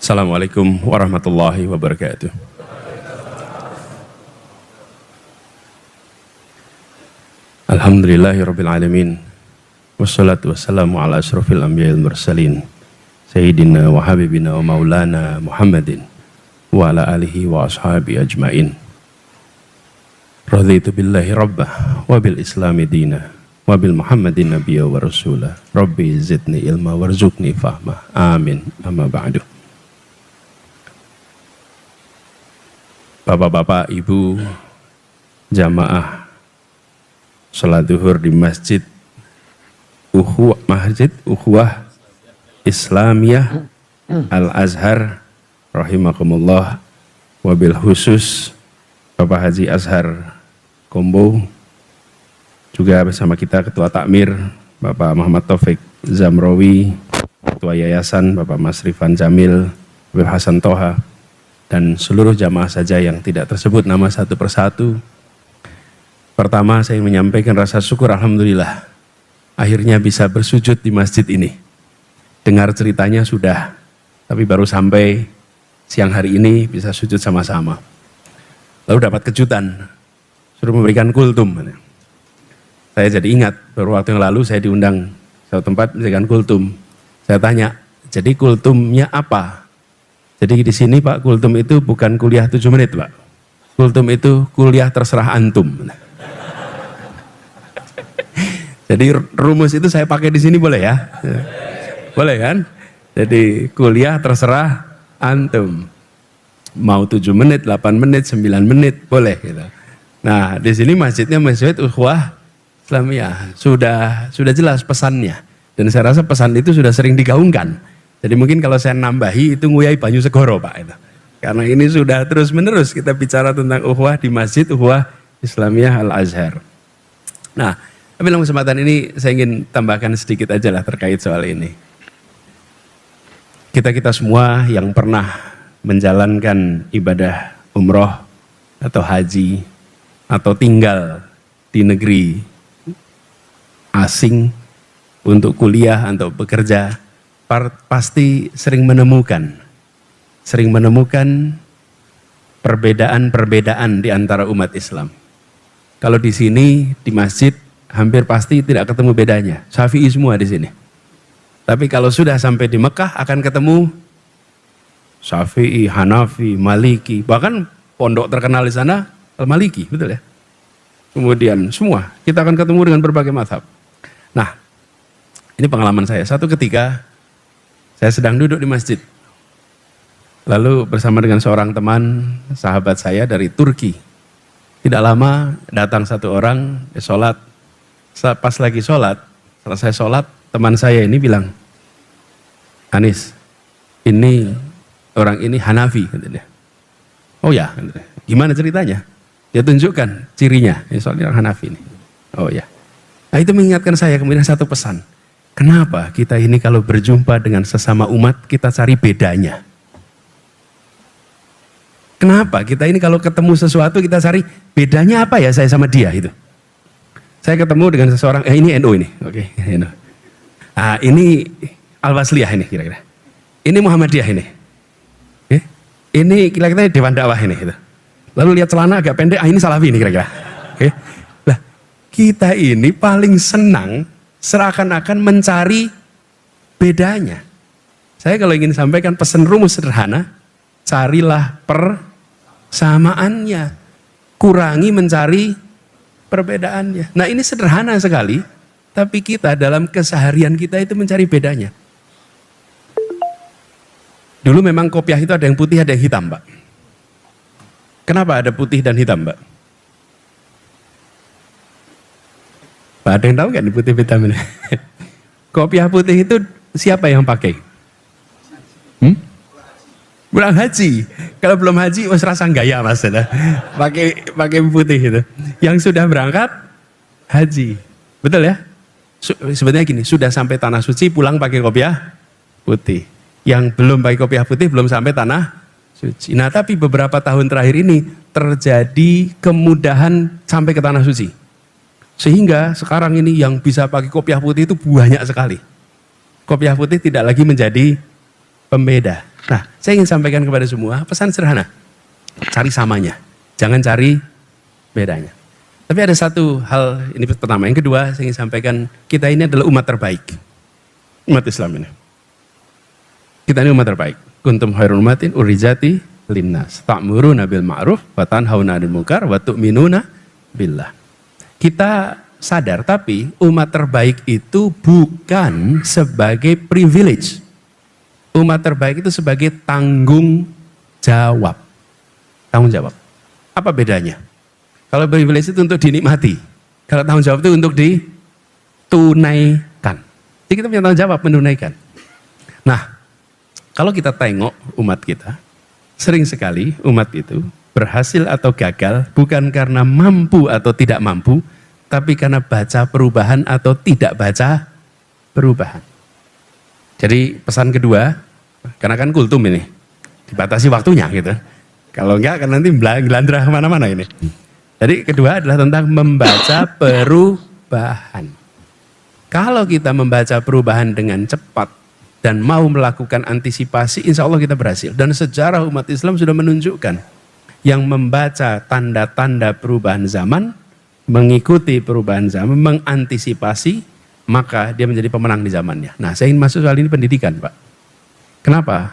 Assalamualaikum warahmatullahi wabarakatuh. Alhamdulillahirabbil alamin. Wassalatu wassalamu ala asyrofil anbiya'il mursalin. Sayyidina wa habibina wa maulana Muhammadin wa ala alihi wa ashabi ajmain. Raditu billahi rabbah wa bil islami dina wa bil Muhammadin nabiyya wa rasulah. Rabbi zidni ilma warzuqni fahma. Amin. Amma ba'du. Bapak-bapak, ibu, jamaah salat zuhur di Masjid Ukhuwah Islamiyah Al-Azhar rahimakumullah, wabil khusus Bapak Haji Azhar Kombo, juga bersama kita Ketua Takmir Bapak Muhammad Taufik Zamrawi, Ketua Yayasan Bapak Mas Rifan Jamil, Habib Hasan Toha, dan seluruh jamaah saja yang tidak tersebut nama satu persatu. Pertama, saya menyampaikan rasa syukur, alhamdulillah akhirnya bisa bersujud di masjid ini. Dengar ceritanya sudah, tapi baru sampai siang hari ini bisa sujud sama-sama. Lalu dapat kejutan, suruh memberikan kultum. Saya jadi ingat, beberapa waktu yang lalu saya diundang suatu tempat memberikan kultum. Saya tanya, jadi kultumnya apa? Jadi di sini Pak, kultum itu bukan kuliah 7 menit Pak. Kultum itu kuliah terserah antum. Jadi rumus itu saya pakai di sini boleh ya? Boleh kan? Jadi kuliah terserah antum. Mau 7 menit, 8 menit, 9 menit, boleh gitu. Nah, di sini masjidnya Masjid Ukhuwah Islamiyah. Sudah jelas pesannya. Dan saya rasa pesan itu sudah sering digaungkan. Jadi mungkin kalau saya nambahi itu nguyai banyu segoro Pak itu. Karena ini sudah terus menerus kita bicara tentang ukhuwah di Masjid Ukhuwah Islamiyah Al-Azhar. Nah, tapi dalam kesempatan ini saya ingin tambahkan sedikit aja lah terkait soal ini. Kita semua yang pernah menjalankan ibadah umroh atau haji atau tinggal di negeri asing untuk kuliah atau bekerja, pasti sering menemukan perbedaan-perbedaan di antara umat Islam. Kalau di sini di masjid hampir pasti tidak ketemu bedanya. Syafi'i semua di sini. Tapi kalau sudah sampai di Mekah akan ketemu Syafi'i, Hanafi, Maliki, bahkan pondok terkenal di sana Al-Maliki, betul ya? Kemudian semua kita akan ketemu dengan berbagai mazhab. Nah, ini pengalaman saya. Satu ketika saya sedang duduk di masjid. Lalu bersama dengan seorang teman, sahabat saya dari Turki. Tidak lama datang satu orang, sholat. Pas lagi sholat, selesai sholat, teman saya ini bilang, Anis, ini orang ini Hanafi. Katanya. Oh ya, gimana ceritanya? Dia tunjukkan cirinya, soalnya orang Hanafi ini. Oh ya. Nah itu mengingatkan saya kemudian satu pesan. Kenapa kita ini kalau berjumpa dengan sesama umat, kita cari bedanya? Kenapa kita ini kalau ketemu sesuatu, kita cari bedanya apa ya saya sama dia itu? Saya ketemu dengan seseorang, ini NU ini, oke, NU. Ah, ini Al-Wasliyah ini kira-kira. Ini Muhammadiyah ini. Ini kira-kira Dewan Dakwah ini. Gitu. Lalu lihat celana agak pendek, ini Salafi ini kira-kira. Oke. Lah, kita ini paling senang seakan-akan mencari bedanya. Saya kalau ingin sampaikan pesan rumus sederhana, carilah persamaannya, kurangi mencari perbedaannya. Nah ini sederhana sekali, tapi kita dalam keseharian kita itu mencari bedanya. Dulu memang kopiah itu ada yang putih, ada yang hitam, Pak. Kenapa ada putih dan hitam, Pak? Pak, ada yang tahu nggak nih putih hitam ini? Kopiah putih itu siapa yang pakai? Pulang haji. Kalau belum haji, rasa gaya mas. Pakai putih itu. Yang sudah berangkat haji, betul ya? Sebetulnya gini, sudah sampai tanah suci pulang pakai kopiah putih. Yang belum pakai kopiah putih belum sampai tanah suci. Nah tapi beberapa tahun terakhir ini terjadi kemudahan sampai ke tanah suci. Sehingga sekarang ini yang bisa pakai kopiah putih itu banyak sekali. Kopiah putih tidak lagi menjadi pembeda. Nah, saya ingin sampaikan kepada semua pesan sederhana. Cari samanya, jangan cari bedanya. Tapi ada satu hal, ini pertama. Yang kedua, saya ingin sampaikan, kita ini adalah umat terbaik. Umat Islam ini. Kita ini umat terbaik. Kuntum khairul ummatin urijati linnas. Ta'muruna bil ma'ruf wa tanhauna 'anil munkar wa tu'minuna billah. Kita sadar, tapi umat terbaik itu bukan sebagai privilege. Umat terbaik itu sebagai tanggung jawab. Tanggung jawab. Apa bedanya? Kalau privilege itu untuk dinikmati. Kalau tanggung jawab itu untuk ditunaikan. Jadi kita punya tanggung jawab menunaikan. Nah, kalau kita tengok umat kita, sering sekali umat itu berhasil atau gagal bukan karena mampu atau tidak mampu, tapi karena baca perubahan atau tidak baca perubahan. Jadi pesan kedua, karena kan kultum ini, dibatasi waktunya gitu. Kalau enggak kan nanti gelandrah kemana-mana ini. Jadi kedua adalah tentang membaca perubahan. Kalau kita membaca perubahan dengan cepat dan mau melakukan antisipasi, insya Allah kita berhasil. Dan sejarah umat Islam sudah menunjukkan yang membaca tanda-tanda perubahan zaman, mengikuti perubahan zaman, mengantisipasi, maka dia menjadi pemenang di zamannya. Nah, saya ingin masuk soal ini pendidikan, Pak. Kenapa?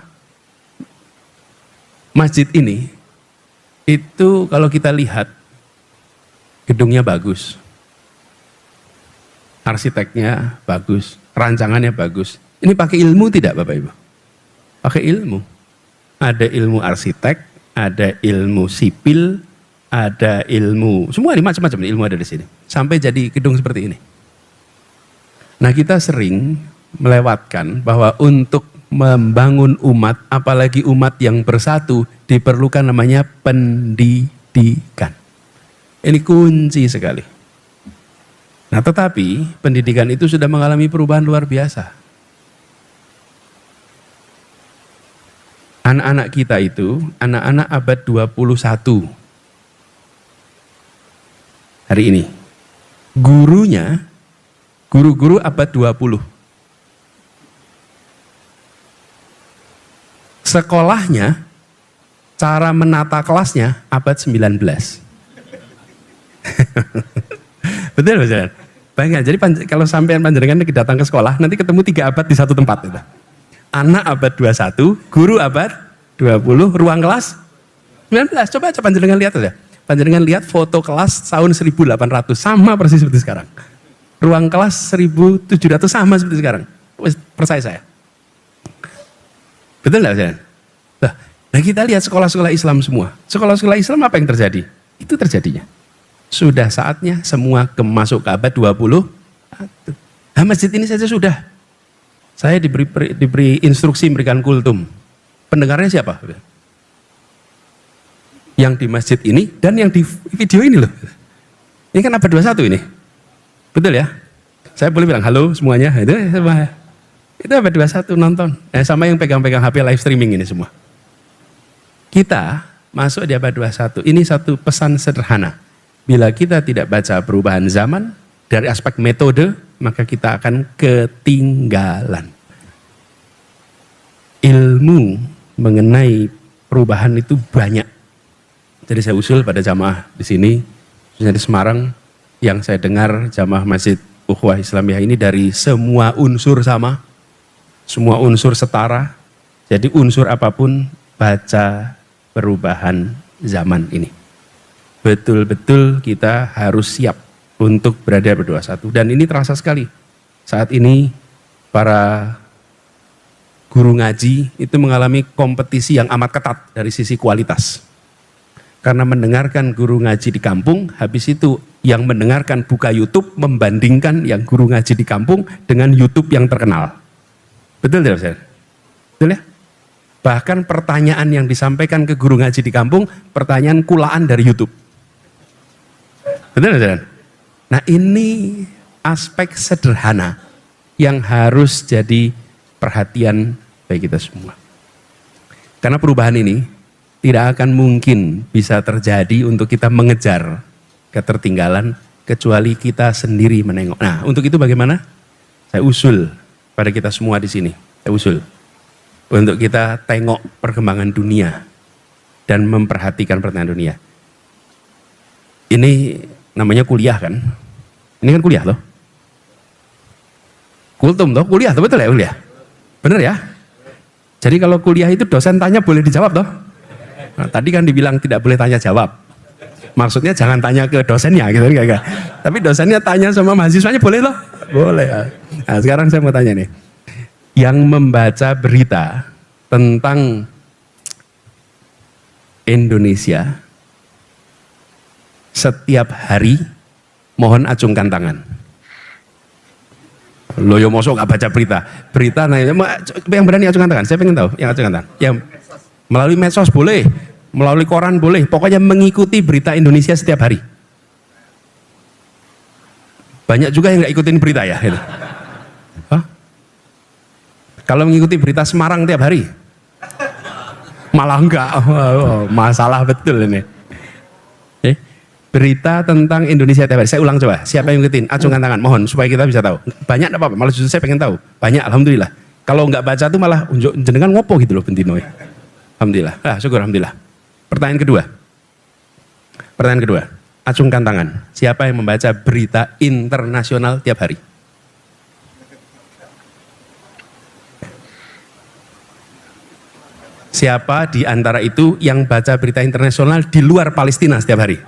Masjid ini, itu kalau kita lihat, gedungnya bagus, arsiteknya bagus, rancangannya bagus. Ini pakai ilmu tidak Bapak Ibu? Pakai ilmu. Ada ilmu arsitek, ada ilmu sipil, ada ilmu, semua macam-macam ilmu ada di sini. Sampai jadi gedung seperti ini. Nah, kita sering melewatkan bahwa untuk membangun umat, apalagi umat yang bersatu, diperlukan namanya pendidikan. Ini kunci sekali. Nah, tetapi pendidikan itu sudah mengalami perubahan luar biasa. Anak-anak kita itu, anak-anak abad 21 hari ini. Gurunya, guru-guru abad 20. Sekolahnya, cara menata kelasnya abad 19. Betul, betul. Bayangkan, jadi kalau sampean panjenengan datang ke sekolah, nanti ketemu 3 abad di satu tempat. Gitu. Anak abad 21, guru abad 20, ruang kelas 19. Coba panjenengan lihat aja. Panjenengan lihat foto kelas tahun 1800, sama persis seperti sekarang. Ruang kelas 1700 sama seperti sekarang. Percaya saya. Betul nggak, Pak? Nah, kita lihat sekolah-sekolah Islam semua. Sekolah-sekolah Islam apa yang terjadi? Itu terjadinya. Sudah saatnya semua masuk ke abad 20. Nah, masjid ini saja sudah. Saya diberi instruksi memberikan kultum. Pendengarnya siapa? Yang di masjid ini dan yang di video ini loh. Ini kan abad 21 ini. Betul ya? Saya boleh bilang halo semuanya. Itu abad 21 nonton. Sama yang pegang-pegang HP live streaming ini semua. Kita masuk di abad 21. Ini satu pesan sederhana. Bila kita tidak baca perubahan zaman dari aspek metode, maka kita akan ketinggalan. Ilmu mengenai perubahan itu banyak. Jadi saya usul pada jamaah di sini, khususnya di Semarang, yang saya dengar jamaah Masjid Ukhuwah Islamiyah ini dari semua unsur sama, semua unsur setara. Jadi unsur apapun baca perubahan zaman ini. Betul-betul kita harus siap untuk berada pada 21. Dan ini terasa sekali. Saat ini para guru ngaji itu mengalami kompetisi yang amat ketat dari sisi kualitas. Karena mendengarkan guru ngaji di kampung, habis itu yang mendengarkan buka YouTube membandingkan yang guru ngaji di kampung dengan YouTube yang terkenal. Betul tidak, Ustaz? Betul ya? Bahkan pertanyaan yang disampaikan ke guru ngaji di kampung, pertanyaan kulaan dari YouTube. Betul tidak? Nah, ini aspek sederhana yang harus jadi perhatian bagi kita semua. Karena perubahan ini tidak akan mungkin bisa terjadi untuk kita mengejar ketertinggalan kecuali kita sendiri menengok. Nah, untuk itu bagaimana? Saya usul pada kita semua di sini. Saya usul. untuk kita tengok perkembangan dunia dan memperhatikan perkembangan dunia. Ini namanya kuliah kan? Ini kan kuliah loh. Kultum toh, kuliah toh, betul ya kuliah? Bener ya? Jadi kalau kuliah itu dosen tanya boleh dijawab toh? Nah, tadi kan dibilang tidak boleh tanya jawab. Maksudnya jangan tanya ke dosennya gitu kan? Tapi dosennya tanya sama mahasiswanya boleh loh? Boleh. Nah, sekarang saya mau tanya nih. Yang membaca berita tentang Indonesia setiap hari mohon acungkan tangan. Loh ya mosok gak baca berita. Berita nanya, yang berani acungkan tangan? Saya pengen tahu yang acungkan tangan. Yang melalui medsos boleh, melalui koran boleh, pokoknya mengikuti berita Indonesia setiap hari. Banyak juga yang gak ikutin berita ya. Gitu. Hah? Kalau mengikuti berita Semarang tiap hari? Malah enggak. Masalah betul ini. Berita tentang Indonesia tiap hari. Saya ulang coba. Siapa yang ngikutin? Acungkan tangan. Mohon supaya kita bisa tahu. Banyak apa-apa. Malah justru saya pengen tahu. Banyak. Alhamdulillah. Kalau nggak baca tuh malah unjuk jenengan ngopo gitu loh bentino. Alhamdulillah. Syukur alhamdulillah. Pertanyaan kedua. Pertanyaan kedua. Acungkan tangan. Siapa yang membaca berita internasional tiap hari? Siapa di antara itu yang baca berita internasional di luar Palestina setiap hari?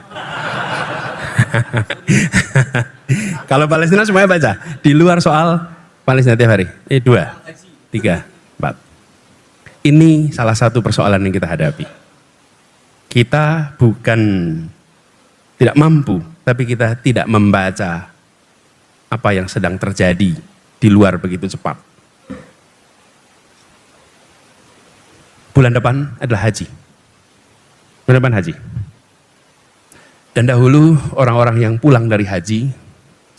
Kalau Palestina semuanya baca, di luar soal Palestina tiap hari. 2, 3, 4. Ini salah satu persoalan yang kita hadapi. Kita bukan tidak mampu, tapi kita tidak membaca apa yang sedang terjadi di luar begitu cepat. Bulan depan adalah haji. Bulan depan haji. Dan dahulu orang-orang yang pulang dari haji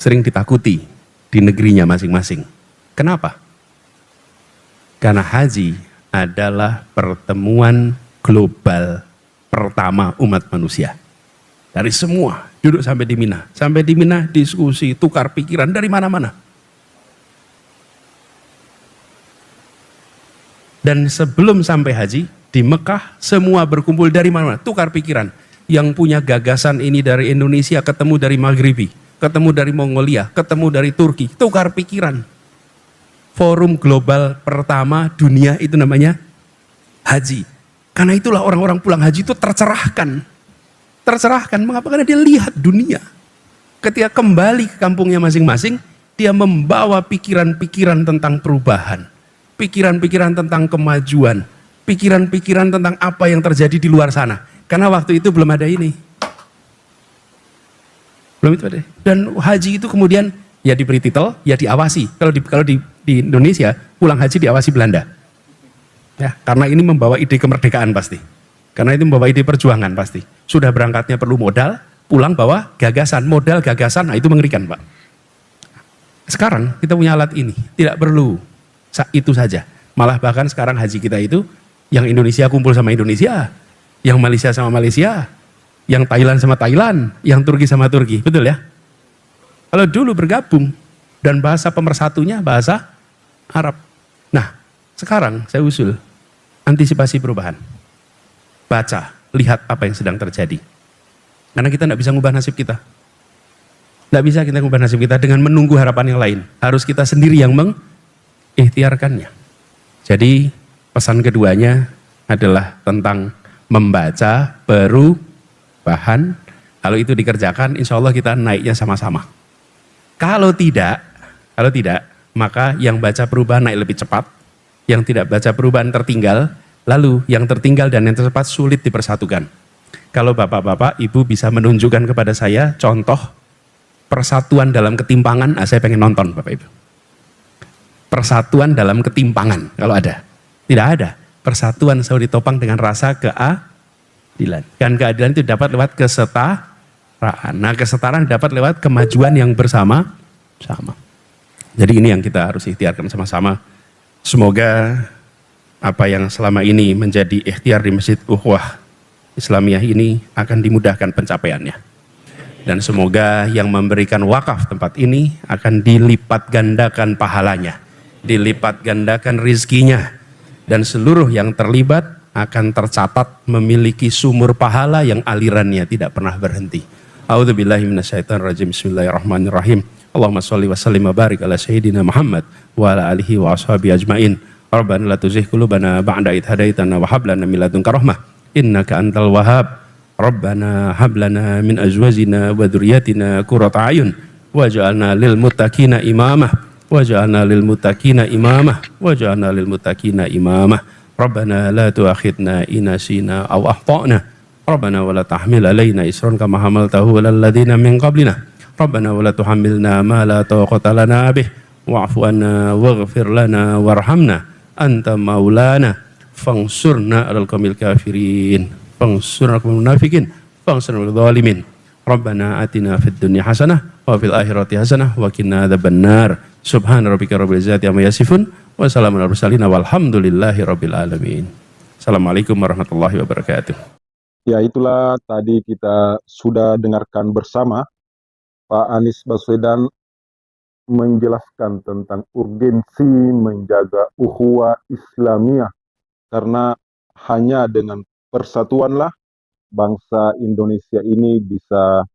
sering ditakuti di negerinya masing-masing. Kenapa? Karena haji adalah pertemuan global pertama umat manusia. Dari semua, duduk sampai di Mina. Sampai di Mina diskusi, tukar pikiran dari mana-mana. Dan sebelum sampai haji, di Mekah semua berkumpul dari mana-mana, tukar pikiran. Yang punya gagasan ini dari Indonesia, ketemu dari Maghribi, ketemu dari Mongolia, ketemu dari Turki, tukar pikiran. Forum global pertama dunia itu namanya haji. Karena itulah orang-orang pulang haji itu tercerahkan. Tercerahkan, mengapa? Karena dia lihat dunia. Ketika kembali ke kampungnya masing-masing, dia membawa pikiran-pikiran tentang perubahan. Pikiran-pikiran tentang kemajuan. Pikiran-pikiran tentang apa yang terjadi di luar sana. Karena waktu itu belum ada ini. Belum itu ada. Dan haji itu kemudian ya diberi titel, ya diawasi. Kalau di Indonesia, pulang haji diawasi Belanda. Ya, karena ini membawa ide kemerdekaan pasti. Karena itu membawa ide perjuangan pasti. Sudah berangkatnya perlu modal, pulang bawa gagasan, modal gagasan, nah itu mengerikan Pak. Sekarang kita punya alat ini, tidak perlu itu saja. Malah bahkan sekarang haji kita itu, yang Indonesia kumpul sama Indonesia, yang Malaysia sama Malaysia, yang Thailand sama Thailand, yang Turki sama Turki, betul ya? Kalau dulu bergabung, dan bahasa pemersatunya bahasa Arab. Nah, sekarang saya usul, antisipasi perubahan. Baca, lihat apa yang sedang terjadi. Karena kita tidak bisa ngubah nasib kita. Tidak bisa kita ngubah nasib kita dengan menunggu harapan yang lain. Harus kita sendiri yang mengikhtiarkannya. Jadi pesan keduanya adalah tentang membaca perubahan. Kalau itu dikerjakan, insya Allah kita naiknya sama-sama. Kalau tidak, maka yang baca perubahan naik lebih cepat. Yang tidak baca perubahan tertinggal. Lalu yang tertinggal dan yang tercepat sulit dipersatukan. Kalau bapak-bapak, ibu bisa menunjukkan kepada saya contoh persatuan dalam ketimpangan, saya pengen nonton Bapak Ibu. Persatuan dalam ketimpangan, kalau ada. Tidak ada. Persatuan selalu ditopang dengan rasa keadilan. Dan keadilan itu dapat lewat kesetaraan. Nah, kesetaraan dapat lewat kemajuan yang bersama-sama. Jadi ini yang kita harus ikhtiarkan sama-sama. Semoga apa yang selama ini menjadi ikhtiar di Masjid Ukhuwah Islamiyah ini akan dimudahkan pencapaiannya. Dan semoga yang memberikan wakaf tempat ini akan dilipat gandakan pahalanya, dilipat gandakan rizkinya, dan seluruh yang terlibat akan tercatat memiliki sumur pahala yang alirannya tidak pernah berhenti. A'udzubillahi minasyaitonirrajim. Bismillahirrahmanirrahim. Allahumma sholli wa sallim wa barik ala sayyidina Muhammad wa ala alihi wa ashabi ajmain. Rabbana la tuzigh qulubana ba'da idh hadaitana wa hab lana min ladunka rahmah innaka antal wahhab. Rabbana hab lana min azwajina wa dzurriyyatina qurrata a'yun waj'alna lil muttaqina imamah waj'alna lil muttaqina imamah waj'alna lil muttaqina imamah. Rabbana la tu'akhidna in nasina aw akhtana. Rabbana wa la tahmil alaina isran kama hamaltahu 'alal ladzina min qablina. Rabbana wa la tuhammilna ma la taqata lana bih wa'fu anna waghfir lana warhamna anta maulana fangsurna 'alal qaumil kafirin fangsurna 'alal munafiqin fangsurna 'alal zalimin. Rabbana atina fid dunya hasanah wa fil akhirati hasanah wa qina adzabannar. Subhana rabbika rabbil izzati amma yasifun wa salamun alal mursalin walhamdulillahi rabbil alamin. Assalamualaikum warahmatullahi wabarakatuh. Ya, itulah tadi kita sudah dengarkan bersama Pak Anies Baswedan menjelaskan tentang urgensi menjaga ukhuwah Islamiyah, karena hanya dengan persatuanlah bangsa Indonesia ini bisa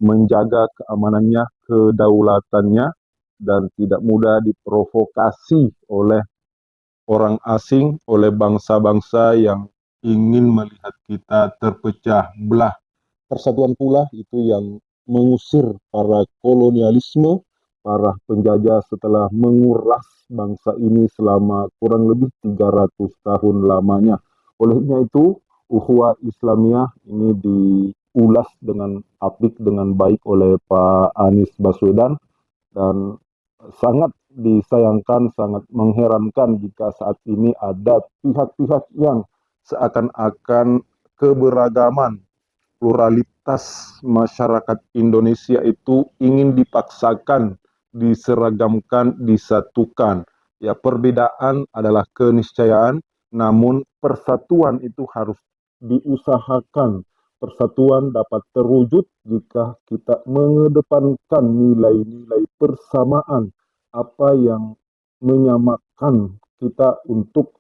menjaga keamanannya, kedaulatannya, dan tidak mudah diprovokasi oleh orang asing, oleh bangsa-bangsa yang ingin melihat kita terpecah belah. Persatuan pula itu yang mengusir para kolonialisme, para penjajah setelah menguras bangsa ini selama kurang lebih 300 tahun lamanya. Olehnya itu, ukhuwah Islamiyah ini diulas dengan apik, dengan baik oleh Pak Anies Baswedan, dan sangat disayangkan, sangat mengherankan jika saat ini ada pihak-pihak yang seakan-akan keberagaman, pluralitas masyarakat Indonesia itu ingin dipaksakan, diseragamkan, disatukan. Ya, perbedaan adalah keniscayaan, namun persatuan itu harus diusahakan. Persatuan dapat terwujud jika kita mengedepankan nilai-nilai persamaan, apa yang menyamakan kita untuk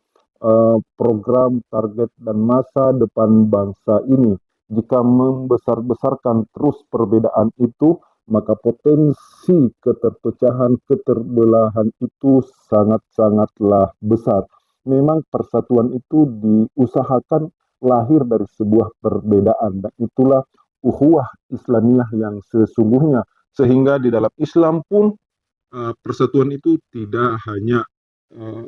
program, target, dan masa depan bangsa ini. Jika membesar-besarkan terus perbedaan itu, maka potensi keterpecahan, keterbelahan itu sangat-sangatlah besar. Memang persatuan itu diusahakan lahir dari sebuah perbedaan, dan itulah ukhuwah Islamiyah yang sesungguhnya. Sehingga di dalam Islam pun persatuan itu tidak hanya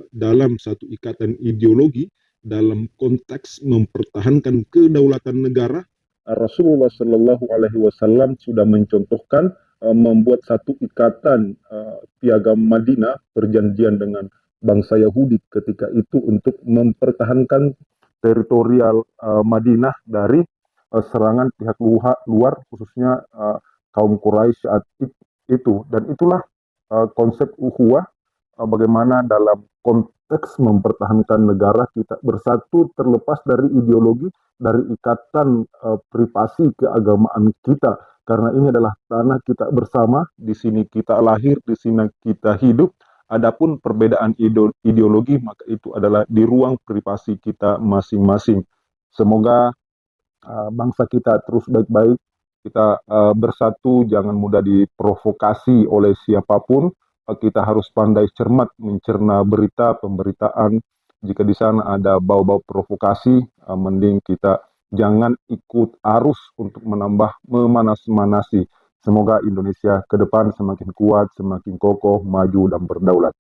dalam satu ikatan ideologi, dalam konteks mempertahankan kedaulatan negara. Rasulullah Shallallahu Alaihi Wasallam sudah mencontohkan membuat satu ikatan piagam Madinah, perjanjian dengan bangsa Yahudi ketika itu untuk mempertahankan teritorial Madinah dari serangan pihak luar, khususnya kaum Quraisy saat itu. Dan itulah konsep ukhuwah, bagaimana dalam konteks mempertahankan negara kita bersatu terlepas dari ideologi, dari ikatan privasi keagamaan kita, karena ini adalah tanah kita bersama, di sini kita lahir, di sini kita hidup. Adapun perbedaan ideologi, maka itu adalah di ruang privasi kita masing-masing. Semoga bangsa kita terus baik-baik, kita bersatu, jangan mudah diprovokasi oleh siapapun. Kita harus pandai cermat mencerna berita, pemberitaan. Jika di sana ada bau-bau provokasi, mending kita jangan ikut arus untuk menambah memanas-manasi. Semoga Indonesia ke depan semakin kuat, semakin kokoh, maju, dan berdaulat.